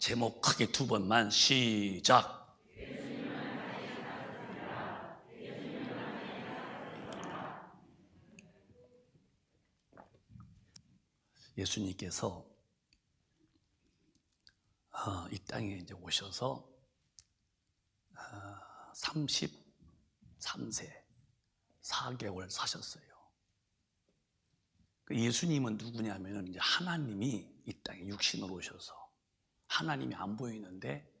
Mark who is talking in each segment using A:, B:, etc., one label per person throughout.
A: 제목 크게 두 번만 시작. 예수님께서 이 땅에 이제 오셔서 33세 4개월 사셨어요. 예수님은 누구냐면 이제 하나님이 이 땅에 육신으로 오셔서 하나님이 안 보이는데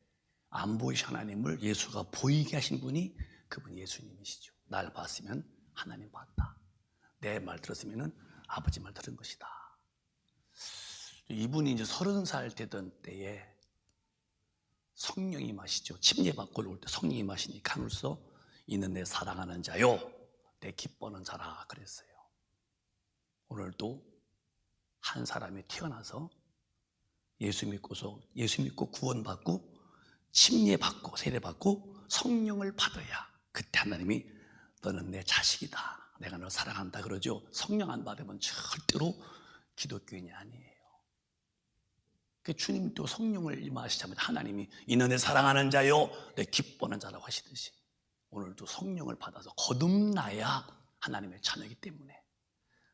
A: 안 보이신 하나님을 예수가 보이게 하신 분이 그분이 예수님이시죠. 날 봤으면 하나님 봤다. 내 말 들었으면 아버지 말 들은 것이다. 이분이 이제 30살 되던 때에 성령이 임하시죠. 침례받고 올 때 성령이 임하시니 가물서 이는 내 사랑하는 자요 내 기뻐하는 자라 그랬어요. 오늘도 한 사람이 태어나서 예수 믿고 구원받고 침례받고 세례받고 성령을 받아야 그때 하나님이 너는 내 자식이다, 내가 널 사랑한다 그러죠. 성령 안 받으면 절대로 기독교인이 아니에요. 주님이 또 성령을 임하시자면 하나님이 이는 내 사랑하는 자요 내 기뻐하는 자라고 하시듯이 오늘도 성령을 받아서 거듭나야 하나님의 자녀이기 때문에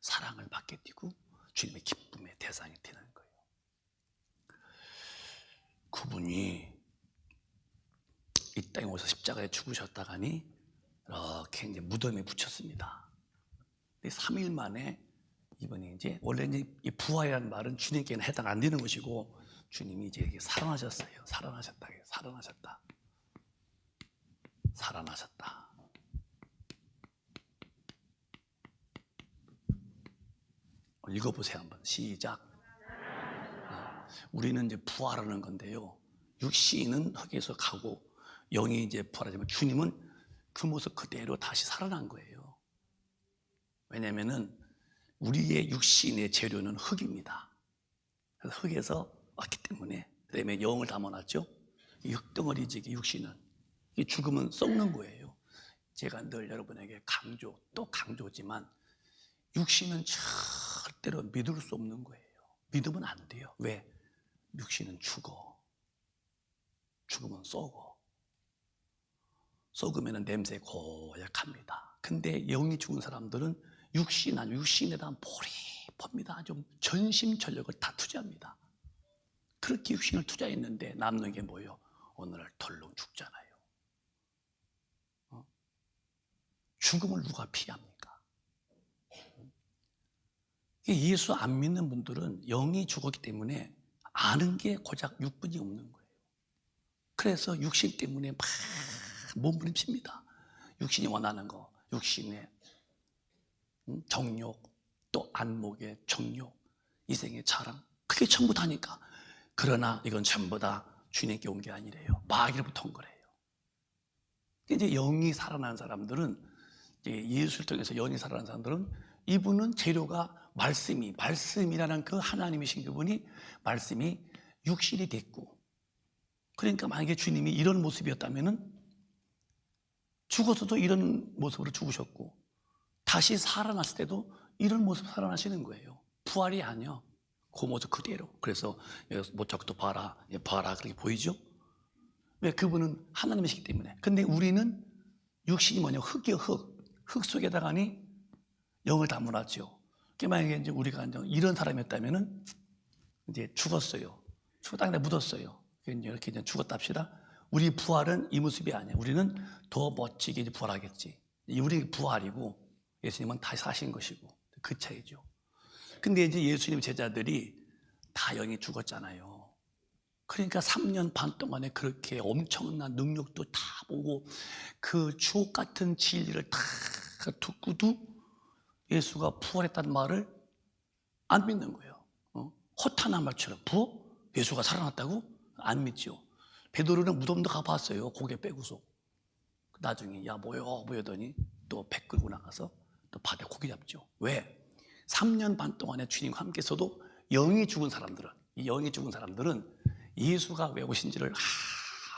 A: 사랑을 받게 되고 주님의 기쁨의 대상이 되는 거예요. 그분이 이 땅에 오셔서 십자가에 죽으셨다가니 이렇게 이제 무덤에 붙였습니다. 3일 만에 이번에 이제 원래 이제 이 부활이라는 말은 주님께는 해당 안 되는 것이고 주님이 이제 살아나셨어요. 살아나셨다. 읽어보세요 한번 시작. 우리는 이제 부활하는 건데요. 육신은 흙에서 가고 영이 이제 부활하지만 주님은 그 모습 그대로 다시 살아난 거예요. 왜냐하면은 우리의 육신의 재료는 흙입니다. 그래서 흙에서 왔기 때문에 그다음에 영을 담아놨죠. 이 흙덩어리지 육신은 이 죽으면 썩는 거예요. 제가 늘 여러분에게 또 강조지만 육신은 절대로 믿을 수 없는 거예요. 믿으면 안 돼요. 왜? 육신은 죽으면 썩으면 냄새 고약합니다. 근데 영이 죽은 사람들은 육신에 대한 몰입합니다. 좀 전심전력을 다 투자합니다. 그렇게 육신을 투자했는데 남는 게 뭐예요? 오늘 덜렁 죽잖아요. 죽음을 누가 피합니까? 예수 안 믿는 분들은 영이 죽었기 때문에 아는 게 고작 육분이 없는 거예요. 그래서 육신 때문에 막 몸부림칩니다. 육신이 원하는 거, 육신의 정욕, 또 안목의 정욕, 이생의 자랑, 그게 전부 다니까. 그러나 이건 전부 다 주님께 온 게 아니래요. 마귀로부터 온 거래요. 이제 영이 살아난 사람들은, 예수를 통해서 영이 살아난 사람들은 이분은 재료가 말씀이라는 그 하나님이신 그분이 말씀이 육신이 됐고, 그러니까 만약에 주님이 이런 모습이었다면은 죽어서도 이런 모습으로 죽으셨고 다시 살아났을 때도 이런 모습 살아나시는 거예요. 부활이 아니야. 그 모습 그대로. 그래서 모짝도 봐라 그렇게 보이죠? 왜? 그분은 하나님이시기 때문에. 근데 우리는 육신이 뭐냐? 흙이요, 흙 속에다가니 영을 담아놨죠. 만약에 이제 우리가 이런 사람이었다면은 이제 죽었어요. 땅에 묻었어요. 이렇게 이제 죽었다 합시다. 우리 부활은 이 모습이 아니야. 우리는 더 멋지게 이제 부활하겠지. 우리 부활이고 예수님은 다시 사신 것이고 그 차이죠. 근데 이제 예수님 제자들이 다 영이 죽었잖아요. 그러니까 3년 반 동안에 그렇게 엄청난 능력도 다 보고 그 주옥 같은 진리를 다 듣고도 예수가 부활했다는 말을 안 믿는 거예요. 허탄한 말처럼 예수가 살아났다고? 안 믿죠. 베드로는 무덤도 가봤어요. 고개 빼고서. 나중에 야 뭐여 보더니 또 배 끌고 나가서 또 바다에 고기 잡죠. 왜? 3년 반 동안에 주님과 함께 있어도 이 영이 죽은 사람들은 예수가 왜 오신지를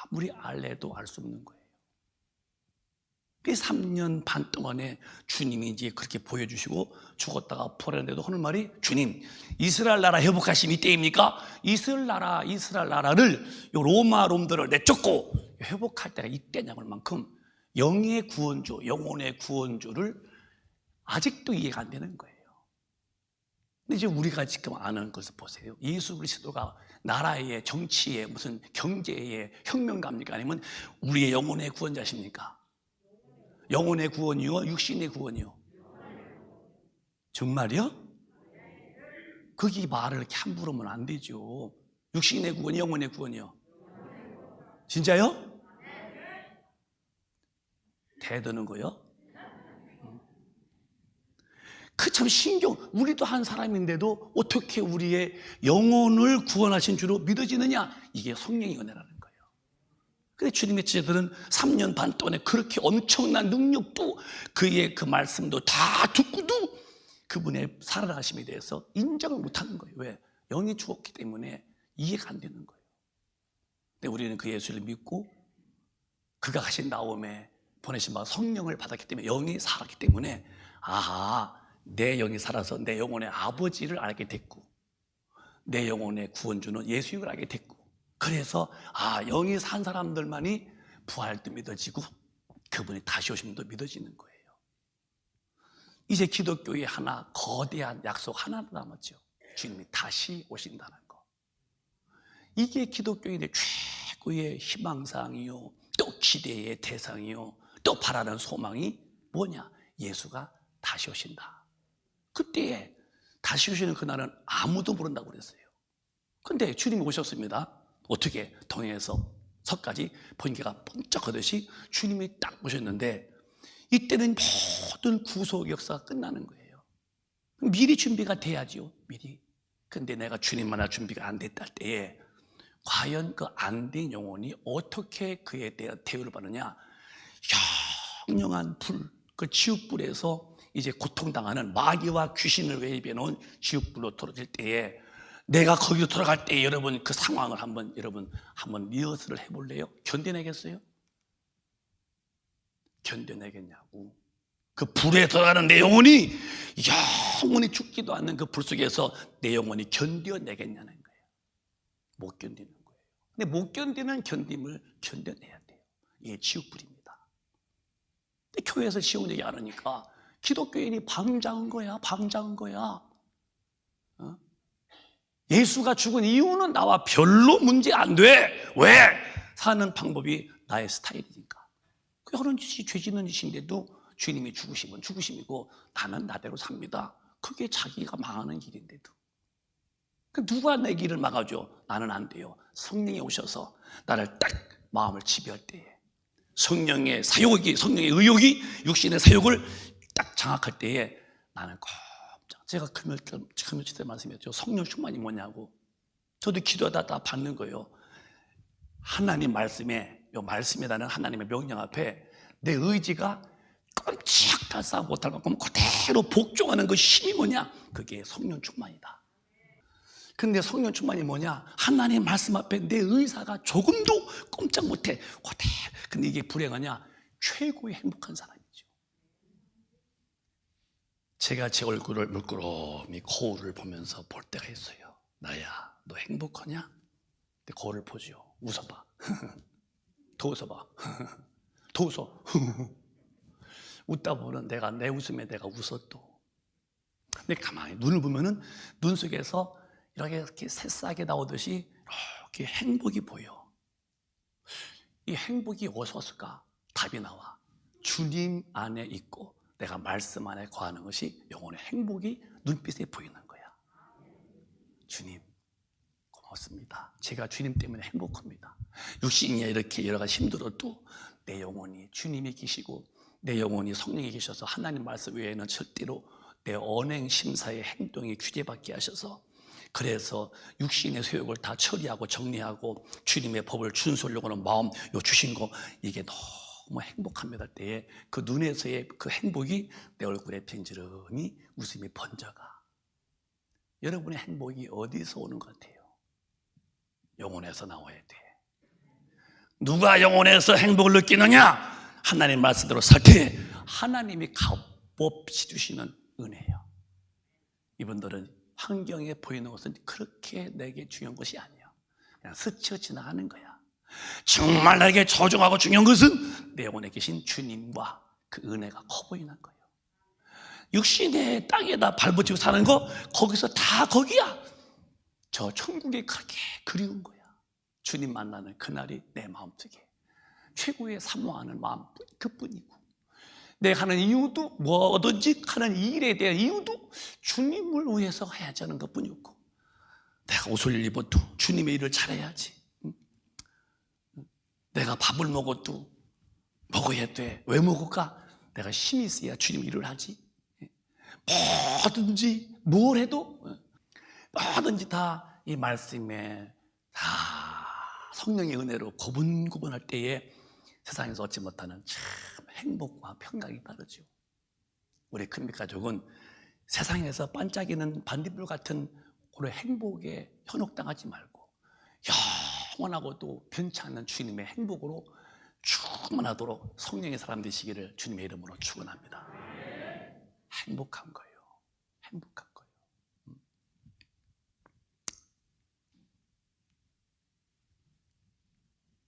A: 아무리 알래도 알 수 없는 거예요. 그 3년 반 동안에 주님이 이제 그렇게 보여주시고 죽었다가 부활했는데도 하는 말이, 주님, 이스라엘 나라 회복하심 이때입니까? 이스라엘 나라를, 요 로마 놈들을 내쫓고 회복할 때가 이때냐고 할 만큼 영의 구원주, 영혼의 구원주를 아직도 이해가 안 되는 거예요. 근데 이제 우리가 지금 아는 것을 보세요. 예수 그리스도가 나라의, 정치의, 무슨 경제의 혁명가입니까? 아니면 우리의 영혼의 구원자십니까? 영혼의 구원이요? 육신의 구원이요? 정말이요? 거기 말을 이렇게 함부로 하면 안 되죠. 육신의 구원, 영혼의 구원이요? 진짜요? 대드는 거요? 그 참 신경, 우리도 한 사람인데도 어떻게 우리의 영혼을 구원하신 주로 믿어지느냐? 이게 성령의 은혜라는 거예요. 근데 주님의 제자들은 3년 반 동안에 그렇게 엄청난 능력도, 그의 그 말씀도 다 듣고도 그분의 살아나심에 대해서 인정을 못하는 거예요. 왜? 영이 죽었기 때문에 이해가 안 되는 거예요. 근데 우리는 그 예수를 믿고 그가 하신 나옴에 보내신 바 성령을 받았기 때문에, 영이 살았기 때문에, 아하, 내 영이 살아서 내 영혼의 아버지를 알게 됐고, 내 영혼의 구원주는 예수님을 알게 됐고, 그래서 영이 산 사람들만이 부활도 믿어지고 그분이 다시 오심도 믿어지는 거예요. 이제 기독교의 하나, 거대한 약속 하나 남았죠. 주님이 다시 오신다는 거. 이게 기독교인의 최고의 희망사항이요, 또 기대의 대상이요, 또 바라는 소망이 뭐냐? 예수가 다시 오신다. 그때에 다시 오시는 그날은 아무도 모른다고 그랬어요. 근데 주님이 오셨습니다. 어떻게? 동해에서 서까지 번개가 번쩍하듯이 주님이 딱 오셨는데, 이때는 모든 구속 역사가 끝나는 거예요. 미리 준비가 돼야죠, 미리. 근데 내가 주님 만날 준비가 안 됐다 할 때에 과연 그 안 된 영혼이 어떻게 그에 대한 대우를 받느냐? 영영한 불, 그 지옥불에서 이제 고통당하는 마귀와 귀신을 외입해 놓은 지옥불로 떨어질 때에, 내가 거기로 돌아갈 때 여러분 그 상황을 한번 리허설을 해볼래요? 견뎌내겠어요? 견뎌내겠냐고. 그 불에 들어가는 내 영혼이 영원히 죽지도 않는 그 불 속에서 내 영혼이 견뎌내겠냐는 거예요. 못 견디는 거예요. 근데 못 견디는 견딤을 견뎌내야 돼요. 이게 지옥불입니다. 근데 교회에서 지옥 얘기 안 하니까 기독교인이 방장한 거야. 예수가 죽은 이유는 나와 별로 문제 안 돼. 왜? 사는 방법이 나의 스타일이니까. 그런 짓이 죄 짓는 짓인데도 주님이 죽으시면 죽으심이고 나는 나대로 삽니다. 그게 자기가 망하는 길인데도. 누가 내 길을 막아줘? 나는 안 돼요. 성령이 오셔서 나를 딱 마음을 지배할 때에, 성령의 사욕이, 성령의 의욕이 육신의 사욕을 딱 장악할 때에 나는 꼼짝. 제가 금요일 때 말씀했죠. 성령 충만이 뭐냐고. 저도 기도하다 다 받는 거예요. 하나님 말씀에, 요 말씀이라는 하나님의 명령 앞에 내 의지가 꼼짝달싹 못할 만큼 그대로 복종하는 그 힘이 뭐냐? 그게 성령 충만이다. 근데 성령 충만이 뭐냐? 하나님 말씀 앞에 내 의사가 조금도 꼼짝 못해. 그대로. 근데 이게 불행하냐? 최고의 행복한 사람이죠. 제가 제 얼굴을 물끄러미 거울을 보면서 볼 때가 있어요. 나야, 너 행복하냐? 근데 거울을 보죠. 웃어봐. 더 웃어봐. 더 웃어. 웃다 보면 내 웃음에 내가 웃어 또. 근데 가만히 눈을 보면은 눈 속에서 이렇게 새싹이 나오듯이 이렇게 행복이 보여. 이 행복이 어디서 왔을까? 답이 나와. 주님 안에 있고 내가 말씀 안에 거하는 것이 영혼의 행복이 눈빛에 보이는 거야. 주님 고맙습니다. 제가 주님 때문에 행복합니다. 육신이 이렇게 여러 가지 힘들어도 내 영혼이 주님이 계시고 내 영혼이 성령이 계셔서 하나님 말씀 외에는 절대로 내 언행 심사의 행동이 규제받게 하셔서, 그래서 육신의 소욕을 다 처리하고 정리하고 주님의 법을 준수하려고 하는 마음 주신 거, 이게 너무 행복합니다. 때에 그 눈에서의 그 행복이 내 얼굴에 팽지름히 웃음이 번져가. 여러분의 행복이 어디서 오는 것 같아요? 영혼에서 나와야 돼. 누가 영혼에서 행복을 느끼느냐? 하나님 말씀대로 살 때 하나님이 값없이 주시는 은혜예요. 이분들은 환경에 보이는 것은 그렇게 내게 중요한 것이 아니야. 그냥 스쳐 지나가는 거야. 정말 나에게 소중하고 중요한 것은 내 영혼에 계신 주님과 그 은혜가 커 보이는 거예요. 육신의 땅에다 발붙이고 사는 거 거기서 다 거기야. 저 천국이 그렇게 그리운 거야. 주님 만나는 그날이 내 마음속에 최고의 사모하는 마음 그뿐이고, 내가 하는 이유도 뭐든지 하는 일에 대한 이유도 주님을 위해서 해야지 하는 것뿐이었고, 내가 옷을 입어도 주님의 일을 잘해야지, 내가 밥을 먹어도 먹어야 돼. 왜 먹을까? 내가 힘이 있어야 주님 일을 하지. 뭐든지 뭘 해도 뭐든지 다 이 말씀에 다 성령의 은혜로 고분고분할 때에 세상에서 얻지 못하는 참 행복과 평강이 다르죠. 우리 큰빛 가족은 세상에서 반짝이는 반딧불 같은 그런 행복에 현혹당하지 말고 영원하고도 변치 않는 주님의 행복으로 충만하도록 성령의 사람 되시기를 주님의 이름으로 축원합니다. 행복한 거예요. 행복한 거예요.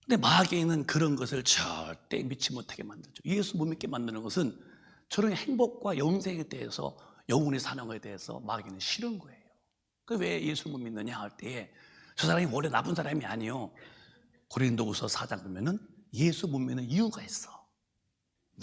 A: 근데 마귀는 그런 것을 절대 믿지 못하게 만들죠. 예수 못 믿게 만드는 것은 저런 행복과 영생에 대해서, 영혼이 사는 것에 대해서 마귀는 싫은 거예요. 왜 예수를 못 믿느냐 할 때에 저 사람이 원래 나쁜 사람이 아니요. 고린도후서 4장 보면은 예수 못 믿는 이유가 있어.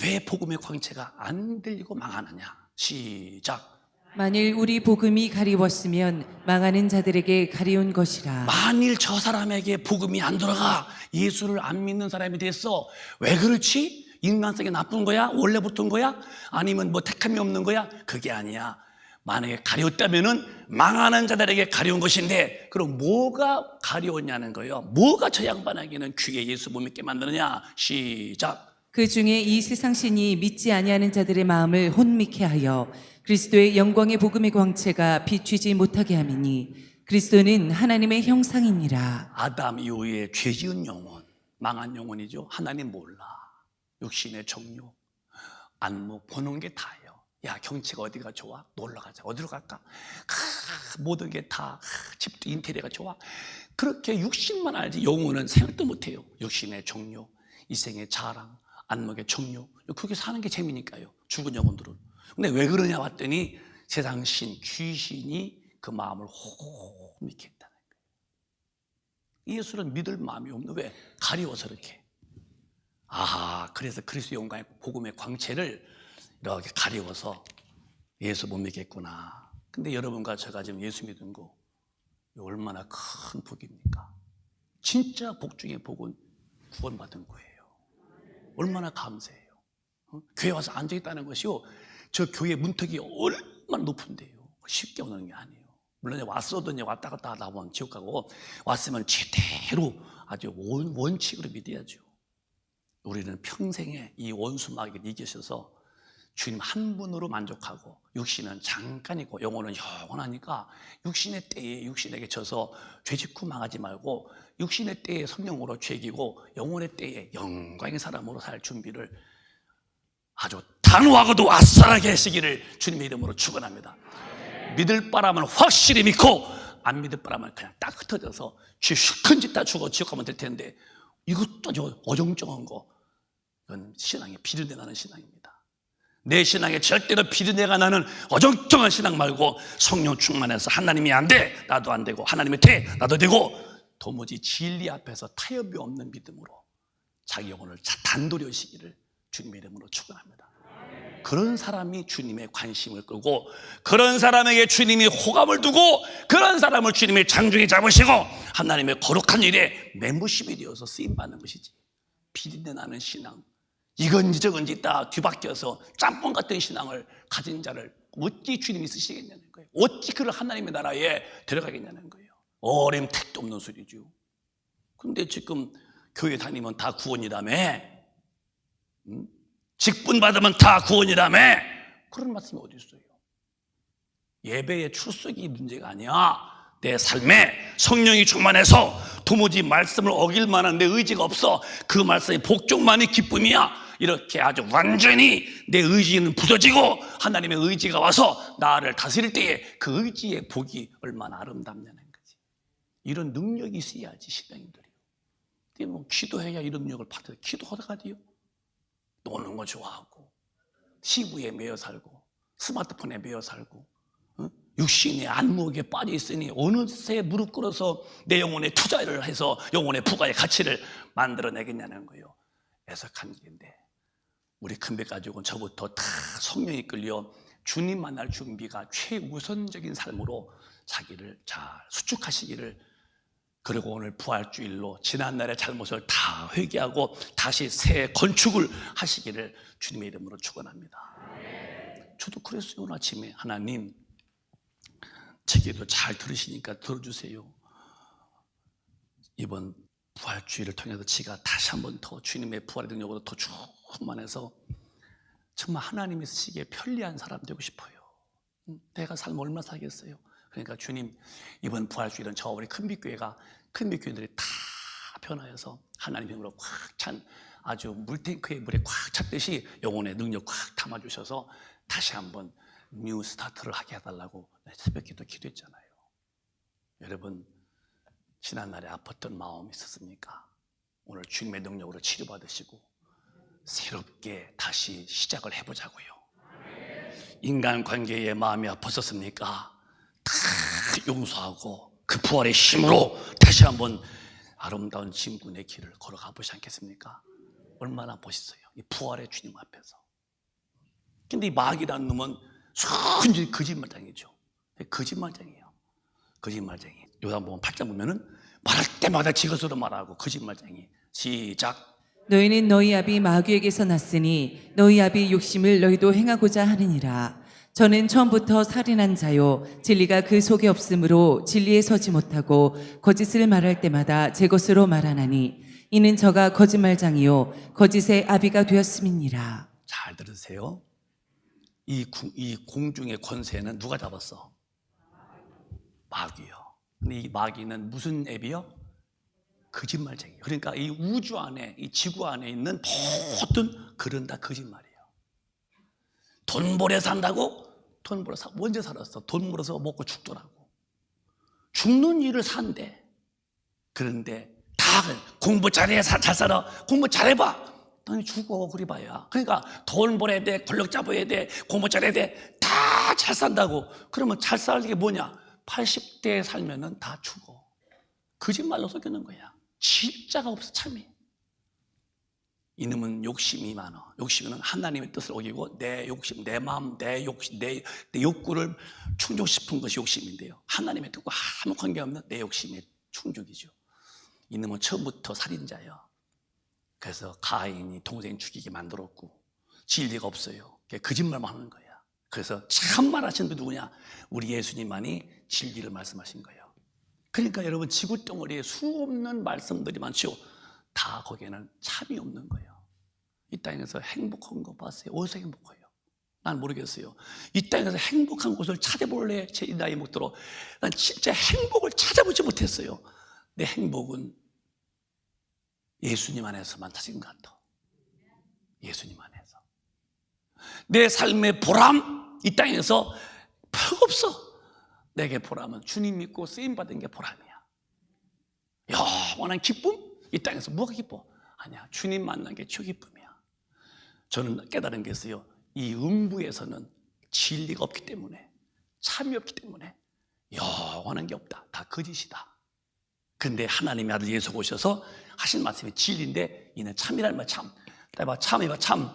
A: 왜 복음의 광채가 안 들리고 망하느냐. 시작.
B: 만일 우리 복음이 가리웠으면 망하는 자들에게 가리운 것이라.
A: 만일 저 사람에게 복음이 안 들어가, 예수를 안 믿는 사람이 됐어. 왜 그렇지? 인간성이 나쁜 거야? 원래부터인 거야? 아니면 뭐 택함이 없는 거야? 그게 아니야. 만약에 가리웠다면은 망하는 자들에게 가리운 것인데, 그럼 뭐가 가리웠냐는 거예요. 뭐가 저 양반에게는 귀에 예수 못 믿게 만드느냐. 시작.
B: 그 중에 이 세상 신이 믿지 아니하는 자들의 마음을 혼미케 하여 그리스도의 영광의 복음의 광채가 비추지 못하게 함이니 그리스도는 하나님의 형상이니라.
A: 아담 이후에 죄 지은 영혼, 망한 영혼이죠. 하나님 몰라. 육신의 정욕, 안목, 보는 게 다예요. 야, 경치가 어디가 좋아? 놀러 가자. 어디로 갈까? 모든 게 다, 집도 인테리어가 좋아. 그렇게 육신만 알지 영혼은 생각도 못해요. 육신의 정욕, 이생의 자랑, 안목의 정욕, 그렇게 사는 게 재미니까요. 죽은 영혼들은. 근데 왜 그러냐 봤더니 세상 신, 귀신이 그 마음을 혼미케 했다는 거예요. 예수를 믿을 마음이 없는, 왜? 가리워서 이렇게. 그래서 그리스도 영광의 복음의 광채를 이렇게 가리워서 예수 못 믿겠구나. 근데 여러분과 제가 지금 예수 믿은 거 얼마나 큰 복입니까? 진짜 복 중에 복은 구원받은 거예요. 얼마나 감사해요. 교회 와서 앉아있다는 것이요, 저 교회 문턱이 얼마나 높은데요. 쉽게 오는 게 아니에요. 물론 왔어도 왔다 갔다 하다 보면 지옥 가고, 왔으면 제대로 아주 원칙으로 믿어야죠. 우리는 평생에 이 원수 마귀를 이기셔서 주님 한 분으로 만족하고, 육신은 잠깐이고 영혼은 영원하니까 육신의 때에 육신에게 져서 죄짓고 망하지 말고, 육신의 때에 성령으로 죄기고 영혼의 때에 영광의 사람으로 살 준비를 아주 단호하고도 아싸하게 하시기를 주님의 이름으로 축원합니다. 믿을 바람은 확실히 믿고, 안 믿을 바람은 그냥 딱 흩어져서 죄 큰 짓 다 죽어 지옥 가면 될 텐데, 이것도 저 어정쩡한 거, 이건 신앙에 비린내 나는 신앙입니다. 내 신앙에 절대로 비린내가 나는 어정쩡한 신앙 말고, 성령 충만해서 하나님이 안 돼, 나도 안 되고, 하나님이 돼, 나도 되고, 도무지 진리 앞에서 타협이 없는 믿음으로 자기 영혼을 단도리 하시기를 주님의 이름으로 축원합니다. 그런 사람이 주님의 관심을 끄고, 그런 사람에게 주님이 호감을 두고, 그런 사람을 주님의 장중에 잡으시고 하나님의 거룩한 일에 멤버십이 되어서 쓰임받는 것이지, 비린내 나는 신앙, 이건지 저건지 다 뒤바뀌어서 짬뽕 같은 신앙을 가진 자를 어찌 주님이 쓰시겠냐는 거예요. 어찌 그를 하나님의 나라에 들어가겠냐는 거예요. 어림택도 없는 소리죠. 근데 지금 교회 다니면 다 구원이라며, 직분 받으면 다 구원이라며, 그런 말씀이 어디 있어요? 예배의 출석이 문제가 아니야. 내 삶에 성령이 충만해서 도무지 말씀을 어길 만한 내 의지가 없어. 그 말씀의 복종만이 기쁨이야. 이렇게 아주 완전히 내 의지는 부서지고 하나님의 의지가 와서 나를 다스릴 때에 그 의지의 복이 얼마나 아름답냐는 거지. 이런 능력이 있어야지 신앙인들이. 뭐 기도해야 이런 능력을 받아요. 기도하다가도요, 노는 거 좋아하고 TV에 매여 살고 스마트폰에 매여 살고 육신의 안목에 빠져 있으니 어느새 무릎 꿇어서 내 영혼에 투자를 해서 영혼의 부가의 가치를 만들어내겠냐는 거예요. 애석한 길인데 우리 큰배 가족은 저부터 다 성령이 끌려 주님 만날 준비가 최우선적인 삶으로 자기를 잘 수축하시기를, 그리고 오늘 부활주일로 지난날의 잘못을 다 회개하고 다시 새 건축을 하시기를 주님의 이름으로 축원합니다. 저도 그랬어요. 오늘 아침에 하나님, 제 기도 잘 들으시니까 들어주세요. 이번 부활주의를 통해서 지가 다시 한 번 더 주님의 부활의 능력으로 더 충만해서 정말 하나님이 쓰시기에 편리한 사람 되고 싶어요. 내가 삶 얼마나 살겠어요. 그러니까 주님, 이번 부활주일은 저 우리 큰빛교회가, 큰빛교회들이 다 변화해서 하나님의 힘으로 꽉 찬 아주 물탱크에 물에 꽉 찼듯이 영혼의 능력 꽉 담아주셔서 다시 한번 뉴 스타트를 하게 해달라고 새벽기도 기도했잖아요. 여러분, 지난날에 아팠던 마음이 있었습니까? 오늘 주님의 능력으로 치료받으시고 새롭게 다시 시작을 해보자고요. 인간관계에 마음이 아팠었습니까? 다 용서하고 그 부활의 힘으로 다시 한번 아름다운 진군의 길을 걸어가 보지 않겠습니까? 얼마나 멋있어요, 이 부활의 주님 앞에서. 근데 이 마귀라는 놈은 순전히 거짓말장이죠. 거짓말장이에요. 거짓말쟁이. 요한복음 8장 보면은 말할 때마다 지 것으로 말하고 거짓말쟁이. 시작.
B: 너희는 너희 아비 마귀에게서 났으니 너희 아비 욕심을 너희도 행하고자 하느니라. 저는 처음부터 살인한 자요 진리가 그 속에 없으므로 진리에 서지 못하고 거짓을 말할 때마다 제 것으로 말하나니 이는 저가 거짓말장이요 거짓의 아비가 되었음이니라.
A: 잘 들으세요. 이 공중의 권세는 누가 잡았어? 마귀요. 근데 이 마귀는 무슨 앱이요? 거짓말쟁이. 그러니까 이 우주 안에, 이 지구 안에 있는 모든 글은 다 거짓말이에요. 돈 벌어 산다고? 돈 벌어서 언제 살았어? 돈 벌어서 먹고 죽더라고. 죽는 일을 산대. 그런데 다 공부 잘해, 잘 살아. 공부 잘해봐. 당연히 죽어. 그리 봐야. 그러니까 돈 벌어야 돼, 권력 잡아야 돼, 공부 잘해야 돼. 다 잘 산다고. 그러면 잘 살 게 뭐냐? 80대 살면은 다 죽어. 거짓말로 속이는 거야. 진짜가 없어. 참이. 이놈은 욕심이 많아. 욕심은 하나님의 뜻을 어기고 내 욕심, 내 마음, 내 욕심, 내 욕구를 충족시키고 싶은 것이 욕심인데요, 하나님의 뜻과 아무 관계없는 내 욕심의 충족이죠. 이놈은 처음부터 살인자예요. 그래서 가인이 동생 죽이게 만들었고 진리가 없어요. 거짓말만 하는 거야. 그래서 참말 하신 분 누구냐? 우리 예수님만이 진리를 말씀하신 거예요. 그러니까 여러분, 지구덩어리에 수없는 말씀들이 많죠. 다 거기에는 참이 없는 거예요. 이 땅에서 행복한 거 봤어요? 어디서 행복해요? 난 모르겠어요. 이 땅에서 행복한 곳을 찾아볼래? 제 나이 먹도록 난 진짜 행복을 찾아보지 못했어요. 내 행복은 예수님 안에서만 찾은 것 같아. 예수님 안에서. 내 삶의 보람, 이 땅에서 별거 없어. 내게 보람은 주님 믿고 쓰임받은 게 보람이야. 영원한 기쁨? 이 땅에서 뭐가 기뻐? 아니야. 주님 만난 게 최기쁨이야. 저는 깨달은 게 있어요. 이 음부에서는 진리가 없기 때문에, 참이 없기 때문에 영원한 게 없다. 다 거짓이다. 근데 하나님의 아들 예수가 오셔서 하신 말씀이 진리인데, 이는 참이라는 말. 참. 해봐. 참이봐. 참.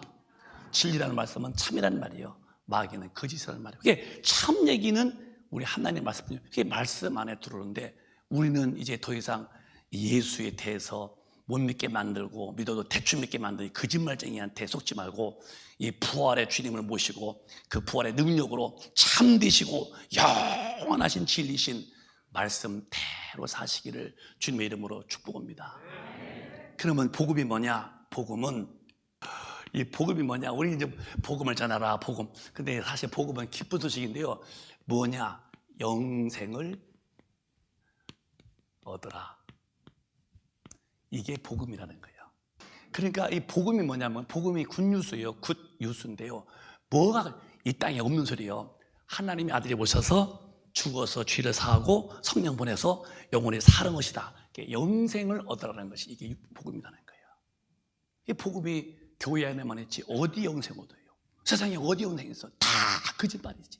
A: 진리라는 말씀은 참이라는 말이에요. 마귀는 거짓이라는 말이에요. 그게 참 얘기는 우리 하나님의 말씀이에요. 그게 말씀 안에 들어오는데, 우리는 이제 더 이상 예수에 대해서 못 믿게 만들고 믿어도 대충 믿게 만드는 거짓말쟁이한테 속지 말고 이 부활의 주님을 모시고 그 부활의 능력으로 참되시고 영원하신 진리신 말씀대로 사시기를 주님의 이름으로 축복합니다. 그러면 복음이 뭐냐? 이 복음이 뭐냐? 우리 이제 복음을 전하라, 복음. 근데 사실 복음은 기쁜 소식인데요. 뭐냐? 영생을 얻으라. 이게 복음이라는 거예요. 그러니까 이 복음이 뭐냐면 복음이 굿뉴스예요. 굿뉴스인데요. 뭐가 이 땅에 없는 소리예요. 하나님의 아들이 오셔서 죽어서 죄를 사하고 성령 보내서 영혼이 사는 것이다. 영생을 얻으라는 것이 이게 복음이라는 거예요. 이 복음이 교회 안에만 있지 어디 영생 얻어요? 세상에 어디 영생 있어? 다 거짓말이지.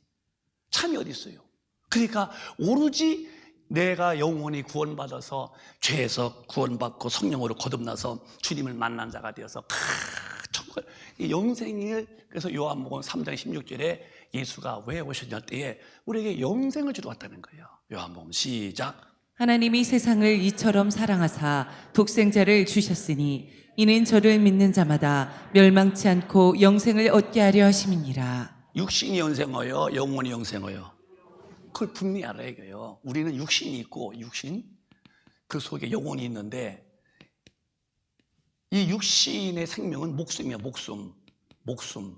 A: 참이 어디 있어요? 그러니까 오로지 내가 영혼이 구원받아서 죄에서 구원받고 성령으로 거듭나서 주님을 만난 자가 되어서 이 영생을, 그래서 요한복음 3장 16절에 예수가 왜 오셨냐 때에 우리에게 영생을 주러 왔다는 거예요. 요한복음 시작.
B: 하나님이 세상을 이처럼 사랑하사 독생자를 주셨으니 이는 저를 믿는 자마다 멸망치 않고 영생을 얻게 하려 하심이니라.
A: 육신이 영생어요, 영혼이 영생어요. 그걸 분명히 알아야 해요. 우리는 육신이 있고 육신 그 속에 영혼이 있는데 이 육신의 생명은 목숨이야. 목숨.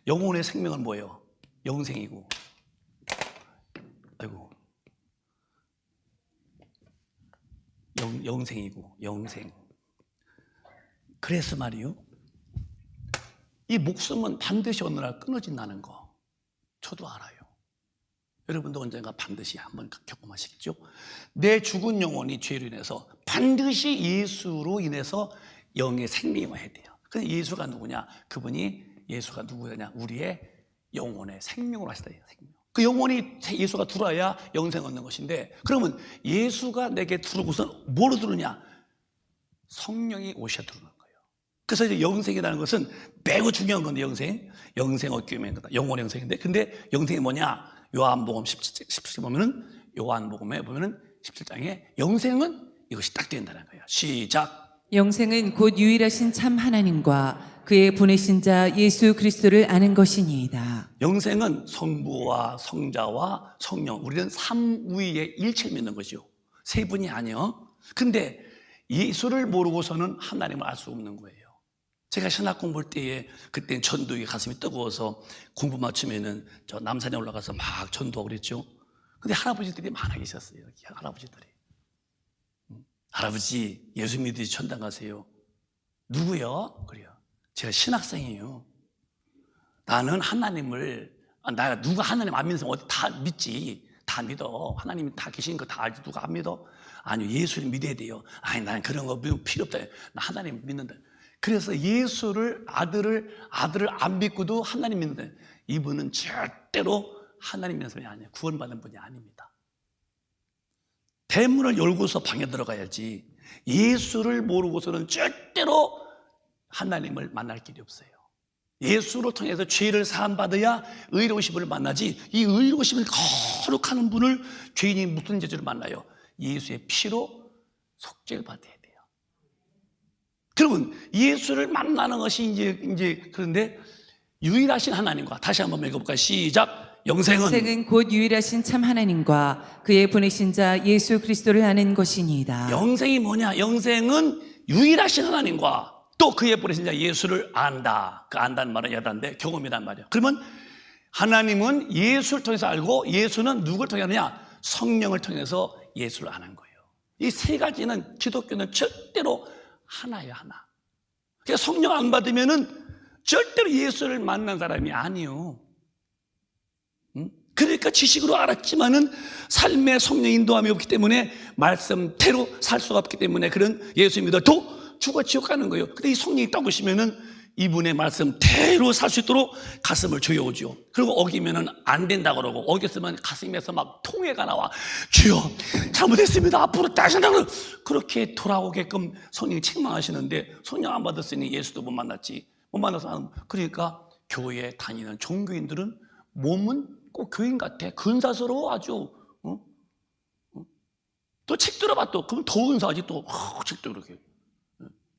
A: 영혼의 생명은 뭐예요? 영생이고. 아이고. 영생이고 영생. 그래서 말이요, 이 목숨은 반드시 어느 날 끊어진다는 거 저도 알아요. 여러분도 언젠가 반드시 한번 경험하시겠죠? 내 죽은 영혼이 죄로 인해서 반드시 예수로 인해서 영의 생명이 와야 돼요. 그래서 예수가 누구냐? 예수가 누구냐? 우리의 영혼의 생명으로 하시다. 생명. 그 영혼이 예수가 들어와야 영생 얻는 것인데, 그러면 예수가 내게 들어오고선 뭐로 들어오냐? 성령이 오셔야 들어오는 거예요. 그래서 이제 영생이라는 것은 매우 중요한 건데, 영생 얻기 위한 거다. 영혼의 영생인데, 근데 영생이 뭐냐? 요한복음 17장 보면은, 요한복음에 보면은 17장에 영생은 이것이 딱 된다는 거예요. 시작.
B: 영생은 곧 유일하신 참 하나님과 그의 보내신 자 예수 그리스도를 아는 것이니이다.
A: 영생은 성부와 성자와 성령, 우리는 삼위의 일체를 믿는 거죠. 세 분이 아니요. 근데 예수를 모르고서는 하나님을 알 수 없는 거예요. 제가 신학 공부할 때에 그때 전도에 가슴이 뜨거워서 공부 맞추면은 저 남산에 올라가서 막 전도하고 그랬죠. 근데 할아버지들이 많아 계셨어요. 할아버지들이. 할아버지, 예수 믿으시 천당 가세요. 누구요? 그래요. 제가 신학생이에요. 나는 누가 하나님 안 믿는 사람 어디 다 믿지. 다 믿어. 하나님이 다 계신 거 다 알지. 누가 안 믿어? 아니요, 예수를 믿어야 돼요. 아니, 나는 그런 거 필요 없다. 나 하나님 믿는다. 그래서 예수를, 아들을 안 믿고도 하나님 믿는다. 이분은 절대로 하나님 믿는 사람이 아니에요. 구원받은 분이 아닙니다. 대문을 열고서 방에 들어가야지, 예수를 모르고서는 절대로 하나님을 만날 길이 없어요. 예수를 통해서 죄를 사함받아야 의로우심을 만나지, 이 의로우심을 거룩하는 분을 죄인이 무슨 죄를 만나요? 예수의 피로 속죄를 받아야 돼요. 그러면 예수를 만나는 것이 이제 그런데 유일하신 하나님과, 다시 한번 읽어볼까요? 시작. 영생은
B: 곧 유일하신 참 하나님과 그의 보내신 자 예수 그리스도를 아는 것이니이다.
A: 영생이 뭐냐? 영생은 유일하신 하나님과 또 그의 보내신 자 예수를 안다. 그 안다는 말은 야단데 경험이란 말이에요. 그러면 하나님은 예수를 통해서 알고, 예수는 누구를 통해 하느냐? 성령을 통해서 예수를 아는 거예요. 이 세 가지는 기독교는 절대로 하나예요, 하나. 그러니까 성령 안 받으면은 절대로 예수를 만난 사람이 아니에요. 그러니까 지식으로 알았지만은 삶의 성령 인도함이 없기 때문에 말씀대로 살 수가 없기 때문에 그런 예수 믿어도 죽어 지옥 가는 거예요. 근데 이 성령이 딱 오시면은 이분의 말씀대로 살 수 있도록 가슴을 조여오죠. 그리고 어기면은 안 된다고 그러고, 어겼으면 가슴에서 막 통해가 나와. 주여, 잘못했습니다. 앞으로 다시 한다고 그렇게 돌아오게끔 성령이 책망하시는데, 성령 안 받았으니 예수도 못 만났지. 못 만나서, 그러니까 교회에 다니는 종교인들은 몸은 꼭 교인 같아. 근사스러워 아주. 또 책 들어봐 또. 그럼 더 근사하지 또. 책도 이렇게.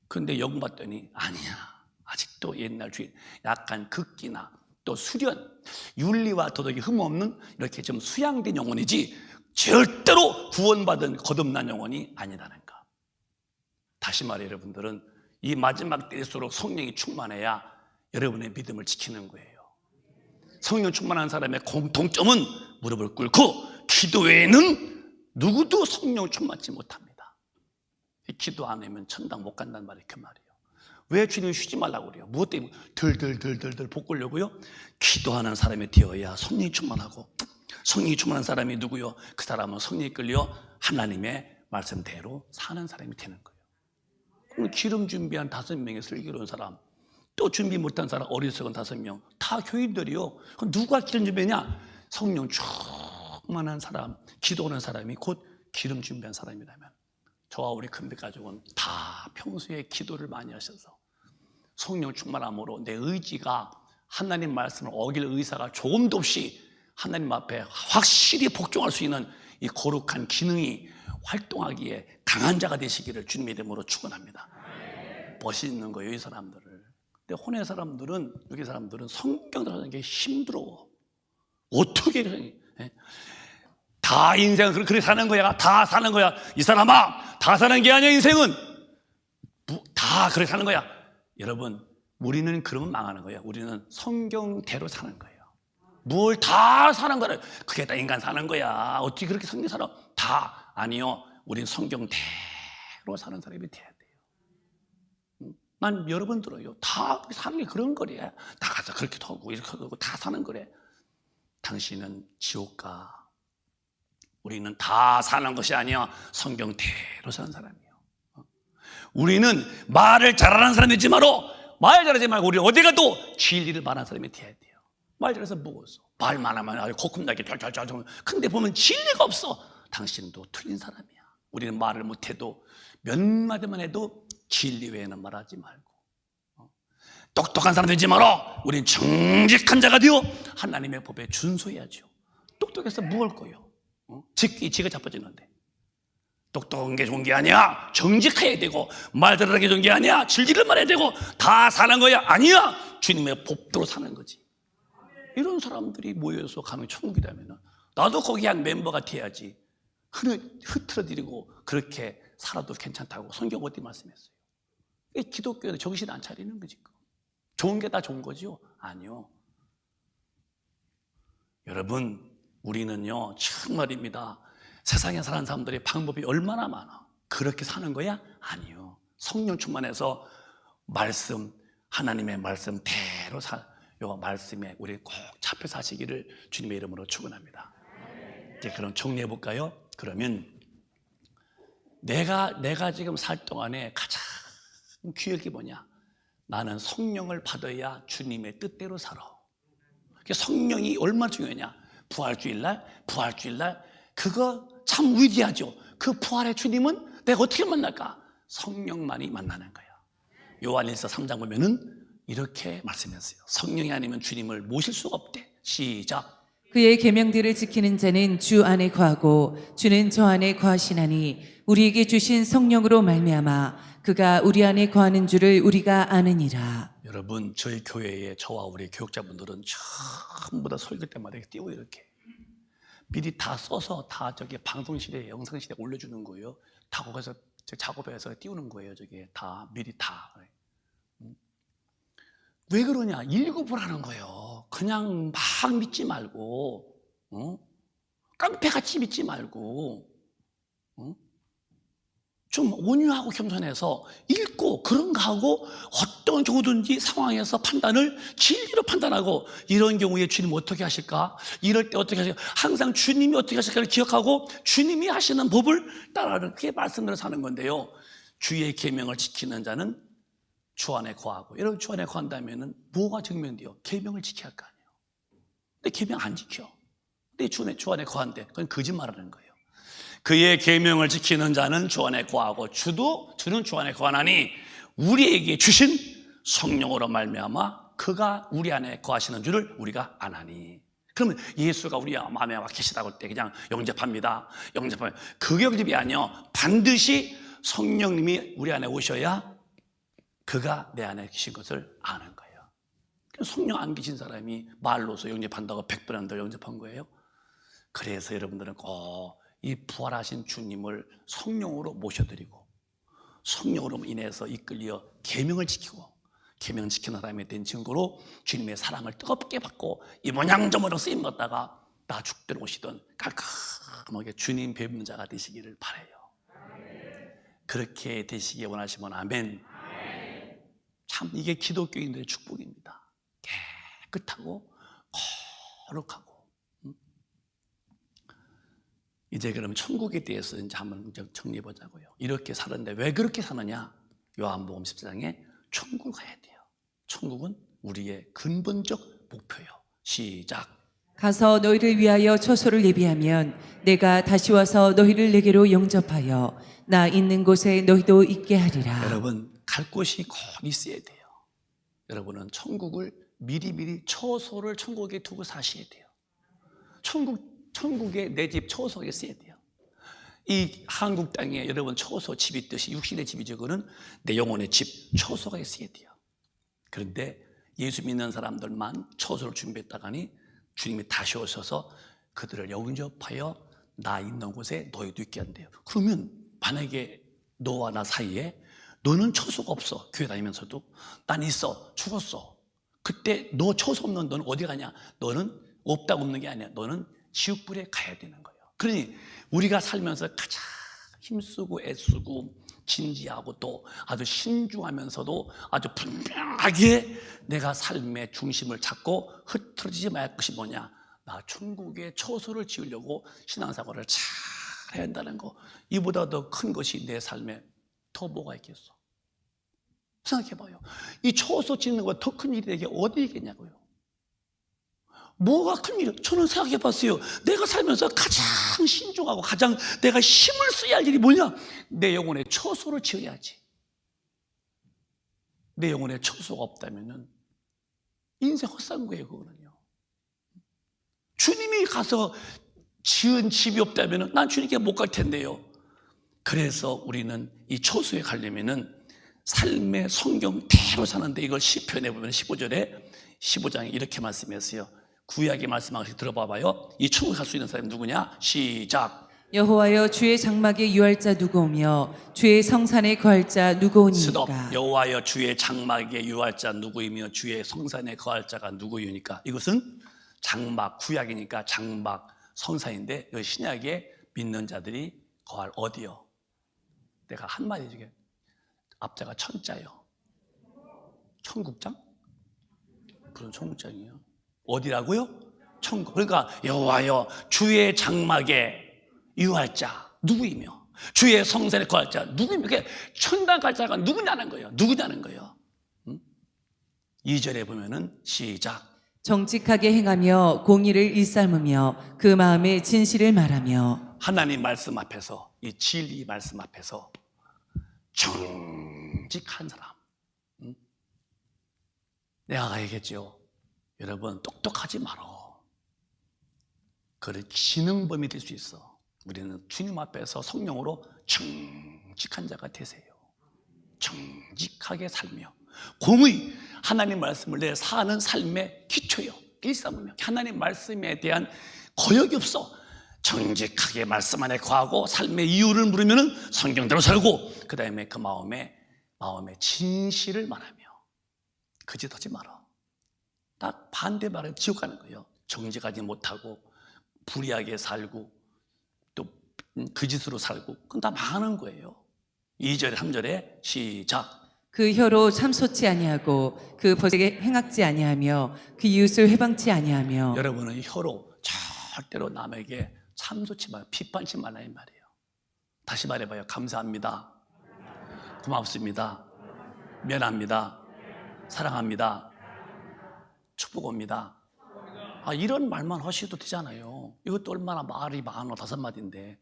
A: 근데 영 봤더니 아니야. 아직도 옛날 주의 약간 극기나 또 수련, 윤리와 도덕이 흠없는 이렇게 좀 수양된 영혼이지 절대로 구원받은 거듭난 영혼이 아니라는가. 다시 말해, 여러분들은 이 마지막 때일수록 성령이 충만해야 여러분의 믿음을 지키는 거예요. 성령 충만한 사람의 공통점은 무릎을 꿇고 기도 외에는 누구도 성령 충만치 못합니다. 기도 안 하면 천당 못 간다는 말이 그 말이에요. 왜 주님이 쉬지 말라고 그래요? 무엇 때문에? 덜덜덜덜 볶으려고요? 기도하는 사람이 되어야 성령이 충만하고, 성령이 충만한 사람이 누구요? 그 사람은 성령이 끌려 하나님의 말씀대로 사는 사람이 되는 거예요. 그럼 기름 준비한 5명의 슬기로운 사람, 또 준비 못한 사람, 어리석은 5명, 다 교인들이요. 그럼 누가 기름 준비냐? 성령 충만한 사람, 기도하는 사람이 곧 기름 준비한 사람이라면, 저와 우리 큰빛 가족은 다 평소에 기도를 많이 하셔서 성령 충만함으로 내 의지가 하나님 말씀을 어길 의사가 조금도 없이 하나님 앞에 확실히 복종할 수 있는 이 거룩한 기능이 활동하기에 강한 자가 되시기를 주님의 이름으로 축원합니다. 멋있는 거예요, 이 사람들을. 근데 혼의 사람들은, 여기 사람들은 성경을 하는 게 힘들어. 어떻게 다 인생은 그렇게 사는 거야. 다 사는 거야. 이 사람아, 다 사는 게 아니야. 인생은 다 그렇게 사는 거야. 여러분, 우리는 그러면 망하는 거예요. 우리는 성경대로 사는 거예요. 뭘 다 사는 거래. 그게 다 인간 사는 거야. 어떻게 그렇게 성경 살아? 다 아니요. 우리는 성경대로 사는 사람이 돼야 돼요. 난 여러 번 들어요. 다 사는 게 그런 거래. 다 가서 그렇게 하고 이렇게 하고 다 사는 거래. 당신은 지옥 가. 우리는 다 사는 것이 아니야. 성경대로 사는 사람이에요. 우리는 말을 잘하는 사람이 되지 말고, 말 잘하지 말고 우리 어디 가도 진리를 말하는 사람이 돼야 돼요. 말 잘해서 뭐겠어? 말만 하면 아주 고급나게 잘 근데 보면 진리가 없어. 당신도 틀린 사람이야. 우리는 말을 못해도 몇 마디만 해도 진리 외에는 말하지 말고, 똑똑한 사람 되지 말어. 우린 정직한 자가 되어 하나님의 법에 준수해야죠. 똑똑해서 뭐 할 거예요? 지가 자빠지는데. 똑똑한 게 좋은 게 아니야. 정직해야 되고, 말 잘하는 게 좋은 게 아니야. 진리를 말해야 되고, 다 사는 거야. 아니야. 주님의 법대로 사는 거지. 이런 사람들이 모여서 가면 천국이라면 나도 거기 한 멤버가 돼야지. 흐트러뜨리고 그렇게 살아도 괜찮다고 성경 어디 말씀했어요? 기독교는 정신 안 차리는 거지. 좋은 게 다 좋은 거죠? 아니요. 여러분, 우리는요, 정말입니다. 세상에 사는 사람들의 방법이 얼마나 많아. 그렇게 사는 거야? 아니요. 성령 충만해서 말씀, 하나님의 말씀대로 요 말씀에 우리 꼭 잡혀 사시기를 주님의 이름으로 축원합니다. 이제 그럼 정리해 볼까요? 그러면 내가 지금 살 동안에 가장 귀할 게 뭐냐? 나는 성령을 받아야 주님의 뜻대로 살아. 성령이 얼마나 중요하냐? 부활주일날 그거 참 위대하죠. 그 부활의 주님은 내가 어떻게 만날까? 성령만이 만나는 거예요. 요한일서 3장 보면은 이렇게 말씀했어요. 성령이 아니면 주님을 모실 수가 없대. 시작.
B: 그의 계명들을 지키는 자는 주 안에 거하고 주는 저 안에 거하시나니 우리에게 주신 성령으로 말미암아 그가 우리 안에 거하는 줄을 우리가 아느니라.
A: 여러분, 저희 교회에 저와 우리 교육자분들은 전부 다 설교 때마다 띄워 이렇게 미리 다 써서 다 저기 방송실에 영상실에 올려주는 거예요. 다 거기서 작업해서 띄우는 거예요. 저게 다 미리 다. 왜 그러냐? 읽어보라는 거예요. 그냥 막 믿지 말고, 깡패같이 믿지 말고, 좀 온유하고 겸손해서 읽고 그런가 하고 어떤 경우든지 상황에서 판단을 진리로 판단하고, 이런 경우에 주님 어떻게 하실까? 이럴 때 어떻게 하실까? 항상 주님이 어떻게 하실까를 기억하고 주님이 하시는 법을 따라하는 그게 말씀대로 사는 건데요. 주의 계명을 지키는 자는 주 안에 거하고, 여러분 주 안에 거한다면은 뭐가 증명돼요? 계명을 지켜야 할 거 아니에요. 근데 계명 안 지켜. 근데 주 안에 거한대. 그건 거짓말하는 거예요. 그의 계명을 지키는 자는 주 안에 거하고 주는 주 안에 거하나니 우리에게 주신 성령으로 말미암아 그가 우리 안에 거하시는 줄을 우리가 아나니. 그러면 예수가 우리 마음에 와 계시다고 할 때 그냥 영접합니다. 그게 영접이 아니요. 반드시 성령님이 우리 안에 오셔야 그가 내 안에 계신 것을 아는 거예요. 성령 안 계신 사람이 말로서 영접한다고 100번 한다고 영접한 거예요. 그래서 여러분들은 꼭 이 부활하신 주님을 성령으로 모셔드리고 성령으로 인해서 이끌려 계명을 지키고 계명 지키는 사람에 대한 증거로 주님의 사랑을 뜨겁게 받고 이 모양저모양 쓰임 받다가 나 죽도록 오시던 깔끔하게 주님 뵙는 자가 되시기를 바라요. 그렇게 되시기 원하시면 아멘. 참 이게 기독교인들의 축복입니다. 깨끗하고 거룩하고. 이제 그럼 천국에 대해서 이제 한번 정리해 보자고요. 이렇게 사는데 왜 그렇게 사느냐? 요한복음 14장에 천국을 가야 돼요. 천국은 우리의 근본적 목표요. 시작.
B: 가서 너희를 위하여 처소를 예비하면 내가 다시 와서 너희를 내게로 영접하여 나 있는 곳에 너희도 있게 하리라.
A: 여러분 갈 곳이 곧 있어야 돼요. 여러분은 천국을 미리미리 처소를 천국에 두고 사셔야 돼요. 천국에 내 집 처소가 있어야 돼요. 이 한국 땅에 여러분 처소 집 있듯이 육신의 집이죠. 그거는 내 영혼의 집 처소가 있어야 돼요. 그런데 예수 믿는 사람들만 처소를 준비했다가니 주님이 다시 오셔서 그들을 영접하여 나 있는 곳에 너희도 있게 한대요. 그러면 만약에 너와 나 사이에 너는 처소가 없어, 교회 다니면서도 난 있어, 죽었어. 그때 너 처소 없는 너는 어디 가냐? 너는 없다고 없는 게 아니야. 너는 지옥불에 가야 되는 거예요. 그러니 우리가 살면서 가장 힘쓰고 애쓰고 진지하고 또 아주 신중하면서도 아주 분명하게 내가 삶의 중심을 잡고 흐트러지지 말 것이 뭐냐? 나 천국에 처소를 지으려고 신앙생활을 잘 해야 한다는 거. 이보다 더 큰 것이 내 삶에 더 뭐가 있겠어? 생각해봐요. 이 처소 짓는 거 더 큰 일이 되게 어디 있겠냐고요. 뭐가 큰 일이에요? 저는 생각해봤어요. 내가 살면서 가장 신중하고 가장 내가 힘을 써야 할 일이 뭐냐? 내 영혼에 처소를 지어야지. 내 영혼에 처소가 없다면은 인생 헛산 거예요. 그거는요. 주님이 가서 지은 집이 없다면은 난 주님께 못 갈 텐데요. 그래서 우리는 이 처소에 가려면은 삶의 성경대로 사는데, 이걸 시편에 보면 15장에 이렇게 말씀했어요. 구약의 말씀 하나씩 들어봐봐요. 이 천국 갈 수 있는 사람이 누구냐? 시작.
B: 여호와여 주의 장막에 유할 자 누구오며 주의 성산에 거할 자
A: 스톱.
B: 누구오니까.
A: 여호와여 주의 장막에 유할 자 누구이며 주의 성산에 거할 자가 누구이니까. 이것은 장막, 구약이니까 장막, 성산인데 여기 신약에 믿는 자들이 거할 어디요? 내가 한마디 중에 앞자가 천자요. 천국장? 무슨 천국장이에요? 어디라고요? 천국. 그러니까 여호와여 주의 장막에 유할 자 누구이며 주의 성산에 거할 자 누구이며, 그게 천당 갈 자가 누구냐는 거예요. 누구냐는 거예요. 2절에 보면은 시작.
B: 정직하게 행하며 공의를 일삼으며 그 마음에 진실을 말하며.
A: 하나님 말씀 앞에서, 이 진리 말씀 앞에서 정직한 사람. 내가 가야겠죠. 여러분 똑똑하지 말어. 그래 지능범이 될 수 있어. 우리는 주님 앞에서 성령으로 정직한 자가 되세요. 정직하게 살며 공의, 하나님 말씀을 내 사는 삶의 기초요. 일삼으며 하나님 말씀에 대한 거역이 없어. 정직하게 말씀 안에 거하고 삶의 이유를 물으면 성경대로 살고, 그 다음에 그 마음에 진실을 말하며 거짓하지 마라. 딱 반대 말은 지옥 가는 거예요. 정직하지 못하고 불의하게 살고 또 거짓으로 살고, 그건 다 망하는 거예요. 2절 3절에 시작.
B: 그 혀로 참소치 아니하고 그 버색에 행악지 아니하며 그 이웃을 회방치 아니하며.
A: 여러분은 혀로 절대로 남에게 참소치 말고 비판치 말라 이 말이에요. 다시 말해봐요. 감사합니다, 고맙습니다, 미안합니다, 사랑합니다, 축복합니다. 이런 말만 하셔도 되잖아요. 이것도 얼마나 말이 많아, 5마디인데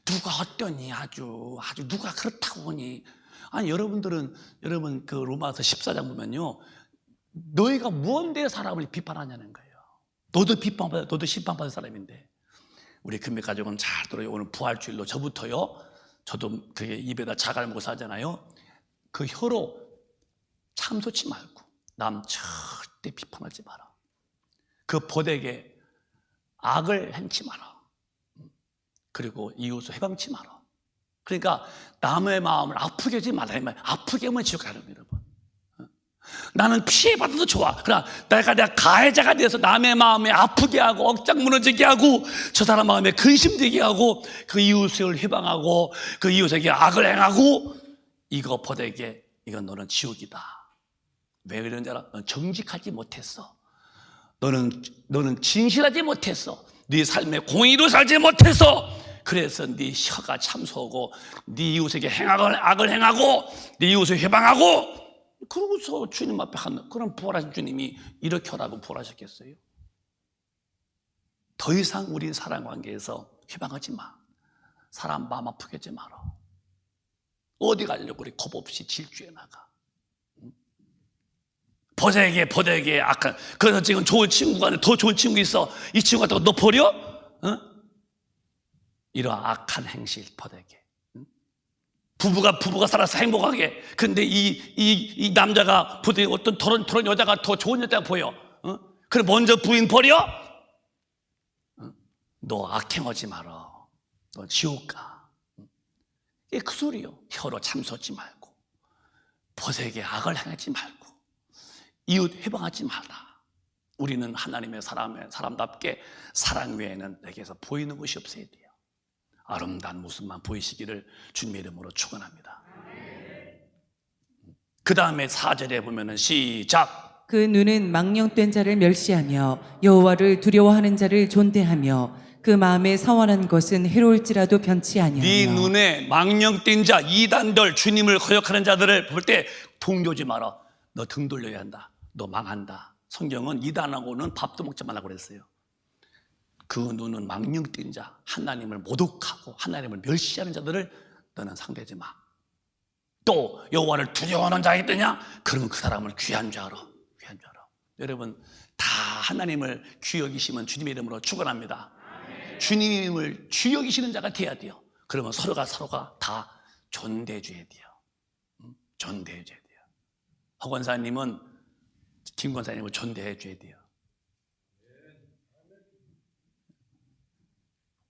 A: 누가 어떠니, 아주 누가 그렇다고 하니. 아니 여러분 그 로마서 14장 보면요, 너희가 무언데 사람을 비판하냐는 거예요. 너도 비판받아, 너도 심판받을 사람인데. 우리 금맥 가족은 잘 들어요. 오늘 부활주일로 저부터요, 저도 그게 입에다 자갈 먹고 살잖아요. 그 혀로 참소치 말고 남 절대 비판하지 마라. 그 보되게 악을 행치 마라. 그리고 이웃을 해방치 마라. 그러니까 남의 마음을 아프게 하지 말라 이 말이에요. 아프게 하면 지옥 가는 거예요, 여러분. 나는 피해받아도 좋아. 그러나 내가 가해자가 돼서 남의 마음에 아프게 하고 억장 무너지게 하고 저 사람 마음에 근심되게 하고 그 이웃을 해방하고 그 이웃에게 악을 행하고, 이거 보되게 이건 너는 지옥이다. 왜 그런지 알아? 넌 정직하지 못했어. 너는 진실하지 못했어. 네 삶에 공의로 살지 못했어. 그래서 네 혀가 참소하고 네 이웃에게 악을 행하고 네 이웃을 회방하고, 그러고서 주님 앞에 그런 부활하신 주님이 이렇게 하라고 부활하셨겠어요? 더 이상 우리 사랑 관계에서 회방하지 마. 사람 마음 아프게 하지 마라. 어디 가려고 우리 겁 없이 질주해 나가. 버대에게 아까 그래서 지금 좋은 친구가 더 좋은 친구 있어. 이 친구 같다고 너 버려? 이런 악한 행실 버대에게. 부부가 살아서 행복하게. 근데 이 남자가 부대 어떤 저런 여자가 더 좋은 여자가 보여. 그래 먼저 부인 버려? 너 악행하지 마라. 너 지옥 가. 이게 그 소리요. 혀로 참소하지 말고, 버세에게 악을 행하지 말고, 이웃 회방하지 마라. 우리는 하나님의 사람답게 사랑 외에는 내게서 보이는 것이 없어야 돼요. 아름다운 모습만 보이시기를 주님의 이름으로 축원합니다. 그 다음에 4절에 보면은 시작.
B: 그 눈은 망령된 자를 멸시하며 여호와를 두려워하는 자를 존대하며 그 마음에 서원한 것은 해로울지라도 변치 아니하며.
A: 네 눈에 망령된 자, 이단들, 주님을 거역하는 자들을 볼 때 동조지 마라. 너 등 돌려야 한다. 너 망한다. 성경은 이단하고는 밥도 먹지 말라고 그랬어요. 그 눈은 망령된 자, 하나님을 모독하고 하나님을 멸시하는 자들을 너는 상대하지 마. 또 여호와를 두려워하는 자가 있더냐? 그러면 그 사람을 귀한 줄 알아. 귀한 줄 알아. 여러분, 다 하나님을 귀 여기시면 주님의 이름으로 축원합니다. 주님을 귀 여기시는 자가 돼야 돼요. 그러면 서로가 다 존대해 줘야 돼요. 존대해 줘야 돼요. 허 권사님은 김 권사님을 존대해 줘야 돼요.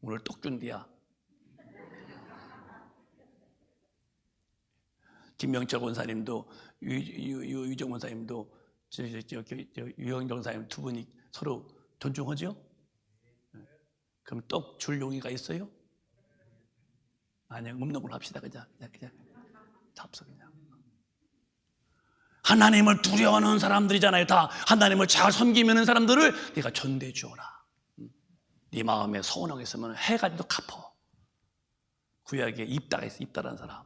A: 오늘 똑준디야. 김명철 권사님도 유정 권사님도 유영정 권사님 두 분이 서로 존중하죠? 그럼 떡 줄 용의가 있어요? 아니, 없는 걸로 합시다. 그냥 잡서 그냥. 하나님을 두려워하는 사람들이잖아요. 다 하나님을 잘 섬기는 사람들을 네가 존대해 주어라. 네 마음에 서운하게 있으면 해가지고 갚어. 구약에 입다가 있어. 입다라는 사람,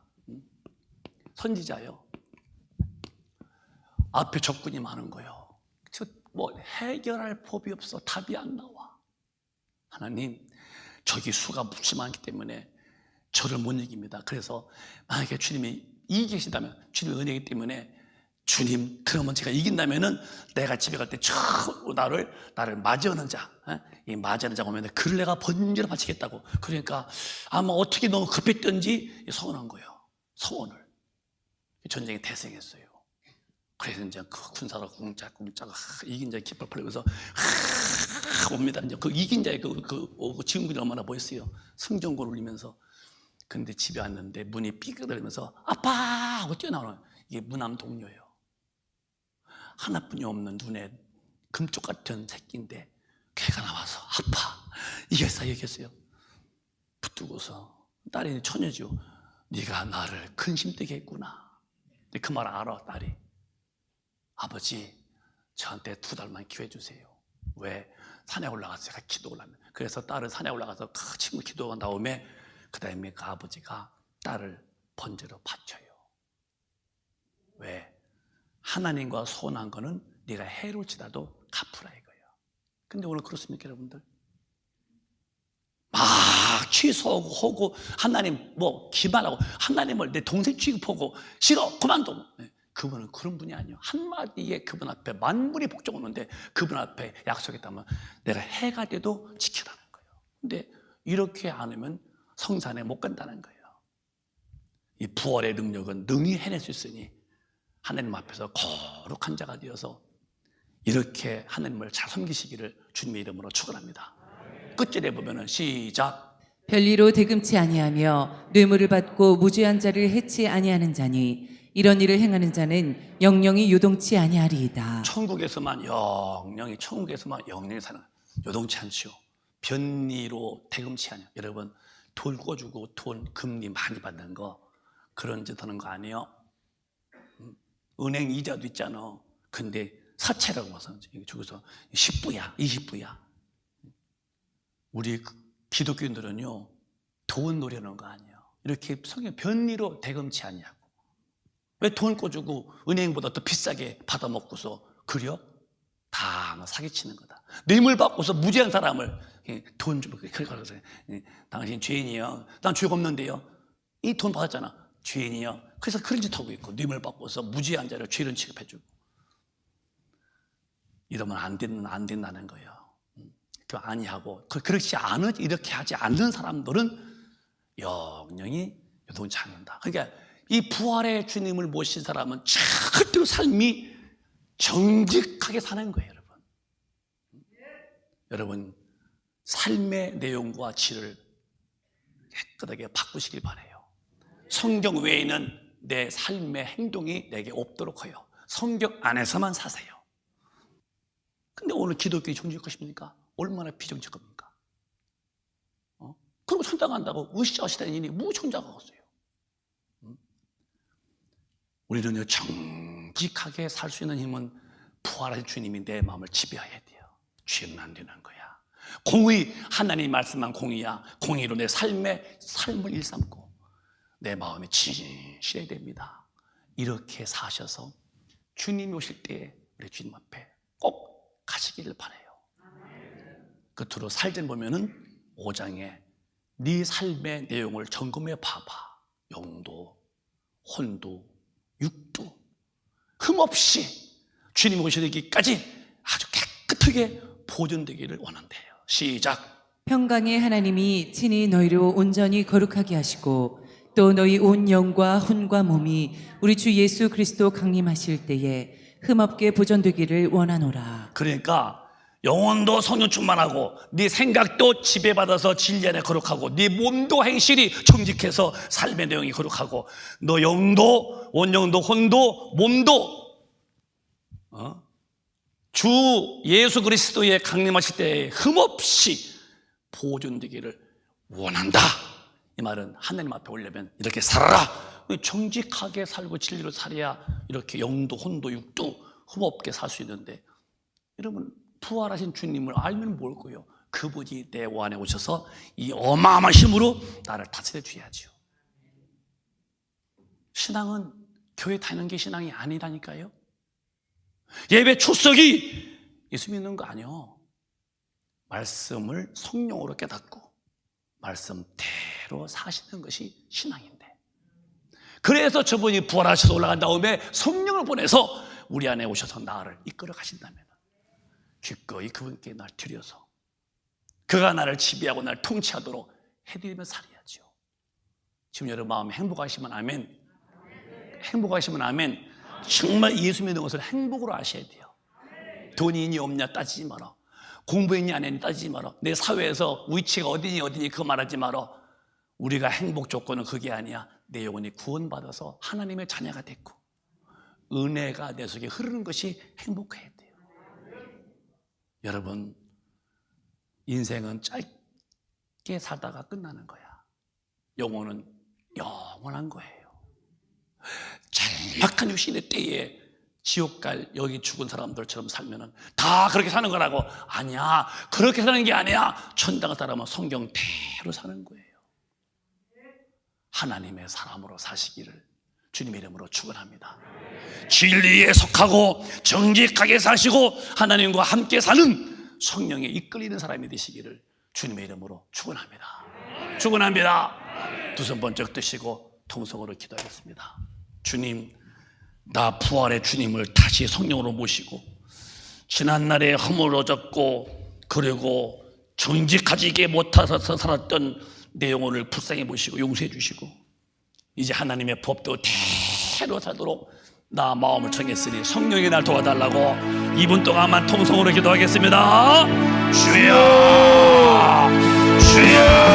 A: 선지자요. 앞에 적군이 많은 거예요. 뭐 해결할 법이 없어. 답이 안 나와. 하나님, 저기 수가 무지 많기 때문에 저를 못 이깁니다. 그래서 만약에 주님이 이기시다면, 주님의 은혜이기 때문에, 주님, 그러면 제가 이긴다면은 내가 집에 갈 때 나를 맞이하는 자, 이 맞이하는 자가 오면 그를 내가 번제로 바치겠다고. 그러니까 아마 어떻게 너무 급했던지 서운한 거예요. 서운을. 전쟁에 대승했어요. 그래서 이제 그 군사가 꿍짝꿍짝 이긴 자의 깃발 풀리면서 옵니다. 이제 그 이긴 자의 그 지금군이 얼마나 멋있어요. 승전골 울리면서. 근데 집에 왔는데 문이 삐그러면서 아빠 하고 뛰어나오는, 이게 무남 동료예요. 하나뿐이 없는 눈에 금쪽 같은 새끼인데 걔가 나와서 아빠 이겼어요. 붙들고서, 딸이 처녀죠. 네가 나를 근심되게 했구나. 그 말 알아. 딸이, 아버지 저한테 2달만 기회 주세요. 왜? 산에 올라가서 제가 기도 올라면. 그래서 딸은 산에 올라가서 그 친구 기도가 나오면 그 다음에 그 아버지가 딸을 번제로 바쳐요. 왜? 하나님과 소원한 거는 네가 해로울지라도 갚으라 이거예요. 근데 오늘 그렇습니까 여러분들? 막 취소하고 하고, 하나님 뭐 기만하고, 하나님을 내 동생 취급하고 싫어 그만둬. 그분은 그런 분이 아니에요. 한마디에 그분 앞에 만물이 복종 오는데 그분 앞에 약속했다면 내가 해가 돼도 지키라는 거예요. 근데 이렇게 안 하면 성산에 못 간다는 거예요. 이 부활의 능력은 능히 해낼 수 있으니 하나님 앞에서 거룩한 자가 되어서 이렇게 하나님을 잘 섬기시기를 주님의 이름으로 축원합니다. 끝절에 보면은 시작.
B: 별리로 대금치 아니하며 뇌물을 받고 무죄한 자를 해치 아니하는 자니 이런 일을 행하는 자는 영영이 요동치 아니하리이다.
A: 천국에서만 영영이 사는, 요동치 않죠. 변리로 대금치 아니야. 여러분, 돈 꿔주고 돈 금리 많이 받는 거, 그런 짓 하는 거 아니에요? 은행 이자도 있잖아. 근데 사채라고 봐서 저기서 10부야, 20부야. 우리 기독교인들은요, 돈 노려는 거 아니에요. 이렇게 성경 변리로 대금치 아니냐고. 왜 돈을 꿔주고 은행보다 더 비싸게 받아먹고서 그려? 다 사기치는 거다. 뇌물 받고서 무죄한 사람을 돈 좀 그렇게 가서 당신 죄인이요. 난 죄가 없는데요. 이 돈 받았잖아. 죄인이요. 그래서 그런 짓 하고 있고 뇌물 받고서 무죄한 자를 죄인 취급해주고. 이러면 안 된다는 거예요. 그 아니하고 그렇지 않은 이렇게 하지 않는 사람들은 영영이 요동치 않는다. 그러니까 이 부활의 주님을 모신 사람은 절대로 삶이 정직하게 사는 거예요, 여러분. 여러분, 삶의 내용과 질을 깨끗하게 바꾸시길 바라요. 성경 외에는 내 삶의 행동이 내게 없도록 해요. 성경 안에서만 사세요. 근데 오늘 기독교에 정직하십니까? 얼마나 비정직합니까? 그리고 천당한다고 으쌰으쌰다는 일이 뭐 천당하겠어요? 우리는 정직하게 살 수 있는 힘은 부활하신 주님이 내 마음을 지배해야 돼요. 죄는 안 되는 거야. 공의, 하나님 말씀만 공의야. 공의로 내 삶을 일삼고 내 마음이 진실해야 됩니다. 이렇게 사셔서 주님이 오실 때 우리 주님 앞에 꼭 가시기를 바라요. 끝으로 살전 보면은 5장에 네 삶의 내용을 점검해 봐봐. 영도, 혼도, 육도 흠없이 주님 오시기까지 아주 깨끗하게 보존되기를 원한대요. 시작.
B: 평강의 하나님이 친히 너희를 온전히 거룩하게 하시고 또 너희 온 영과 혼과 몸이 우리 주 예수 그리스도 강림하실 때에 흠없게 보존되기를 원하노라.
A: 그러니까 영혼도 성령 충만하고 네 생각도 지배받아서 진리 안에 거룩하고 네 몸도 행실이 정직해서 삶의 내용이 거룩하고 너 영도 원영도 혼도 몸도 주 예수 그리스도의 강림하실 때에 흠없이 보존되기를 원한다. 이 말은 하나님 앞에 오려면 이렇게 살아라. 정직하게 살고 진리로 살아야 이렇게 영도 혼도 육도 흠없게 살 수 있는데, 여러분 부활하신 주님을 알면 뭘까요? 그분이 내 안에 오셔서 이 어마어마한 힘으로 나를 다스려 주셔야죠. 신앙은 교회 다니는 게 신앙이 아니라니까요. 예배 출석이 예수 믿는 거 아니요. 말씀을 성령으로 깨닫고 말씀대로 사시는 것이 신앙인데, 그래서 저분이 부활하셔서 올라간 다음에 성령을 보내서 우리 안에 오셔서 나를 이끌어 가신다면 기꺼이 그분께 날 드려서 그가 나를 지배하고 나를 통치하도록 해드리며 살아야죠. 지금 여러분 마음이 행복하시면 아멘. 행복하시면 아멘. 정말 예수 믿는 것을 행복으로 아셔야 돼요. 돈이 있니 없냐 따지지 마라. 공부했니 안 했니 따지지 마라. 내 사회에서 위치가 어디니 그거 말하지 마라. 우리가 행복 조건은 그게 아니야. 내 영혼이 구원받아서 하나님의 자녀가 됐고 은혜가 내 속에 흐르는 것이 행복해야 돼요. 여러분, 인생은 짧게 살다가 끝나는 거야. 영혼은 영원한 거예요. 짤막한 육신의 때에 지옥 갈 여기 죽은 사람들처럼 살면은 다 그렇게 사는 거라고. 아니야, 그렇게 사는 게 아니야. 천당 사람은 성경대로 사는 거예요. 하나님의 사람으로 사시기를 주님의 이름으로 축원합니다. 진리에 속하고 정직하게 사시고 하나님과 함께 사는 성령에 이끌리는 사람이 되시기를 주님의 이름으로 축원합니다. 축원합니다. 두 손 번쩍 드시고 통성으로 기도하겠습니다. 주님, 나 부활의 주님을 다시 성령으로 모시고 지난날에 허물어졌고 그리고 정직하지게 못해서 살았던 내 영혼을 불쌍히 모시고 용서해 주시고 이제 하나님의 법도 대로 살도록 나 마음을 정했으니 성령이 날 도와달라고 2분 동안만 통성으로 기도하겠습니다. 주여, 주여.